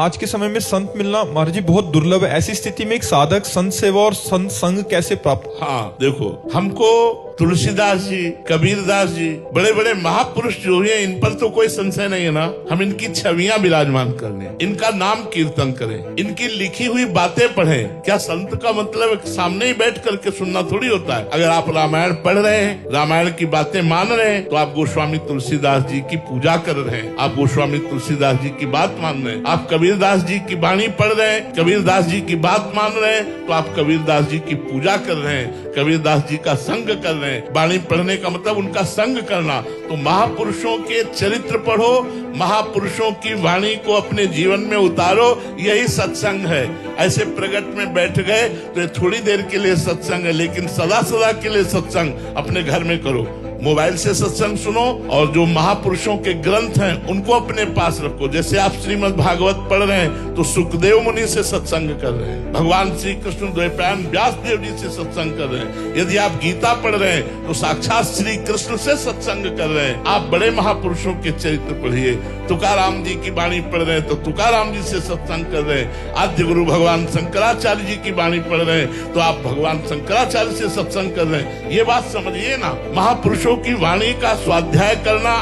आज के समय में संत मिलना महाराज जी बहुत दुर्लभ है। ऐसी स्थिति में एक साधक संत सेवा और संत संग कैसे प्राप्त? हाँ देखो, हमको तुलसीदास जी, कबीरदास जी, बड़े बड़े महापुरुष जो हैं, इन पर तो कोई संशय नहीं है ना। हम इनकी छवियां विराजमान कर लें, इनका नाम कीर्तन करें, इनकी लिखी हुई बातें पढ़ें। क्या संत का मतलब सामने ही बैठ करके सुनना थोड़ी होता है। अगर आप रामायण पढ़ रहे हैं, रामायण की बातें मान रहे हैं, तो आप गोस्वामी तुलसीदास जी की पूजा कर रहे हैं, आप गोस्वामी तुलसीदास जी की बात मान रहे हैं। आप कबीरदास जी की वाणी पढ़ रहे हैं, कबीरदास जी की बात मान रहे हैं, तो आप कबीरदास जी की पूजा कर रहे हैं, कबीरदास जी का संग कर रहे हैं। वाणी पढ़ने का मतलब उनका संग करना। तो महापुरुषों के चरित्र पढ़ो, महापुरुषों की वाणी को अपने जीवन में उतारो, यही सत्संग है। ऐसे प्रगट में बैठ गए तो ये थोड़ी देर के लिए सत्संग है, लेकिन सदा सदा के लिए सत्संग अपने घर में करो। मोबाइल से सत्संग सुनो और जो महापुरुषों के ग्रंथ हैं उनको अपने पास रखो। जैसे आप श्रीमद् भागवत पढ़ रहे हैं तो सुखदेव मुनि से सत्संग कर रहे हैं, भगवान श्री कृष्ण द्वैपायन व्यास देव जी से सत्संग कर रहे हैं। यदि आप गीता पढ़ रहे हैं तो साक्षात श्री कृष्ण से सत्संग कर रहे हैं। आप बड़े महापुरुषों के चरित्र पढ़िए। तुकाराम जी की वाणी पढ़ रहे हैं तो तुकाराम जी से सत्संग कर रहे हैं। आद्य गुरु भगवान शंकराचार्य जी की वाणी पढ़ रहे हैं तो आप भगवान शंकराचार्य से सत्संग कर रहे हैं। ये बात समझिए ना, महापुरुषों की वाणी का स्वाध्याय करना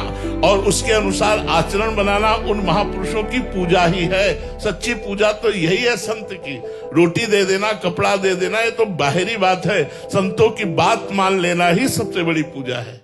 और उसके अनुसार आचरण बनाना उन महापुरुषों की पूजा ही है। सच्ची पूजा तो यही है संत की। रोटी दे देना, कपड़ा दे देना, ये तो बाहरी बात है। संतों की बात मान लेना ही सबसे बड़ी पूजा है।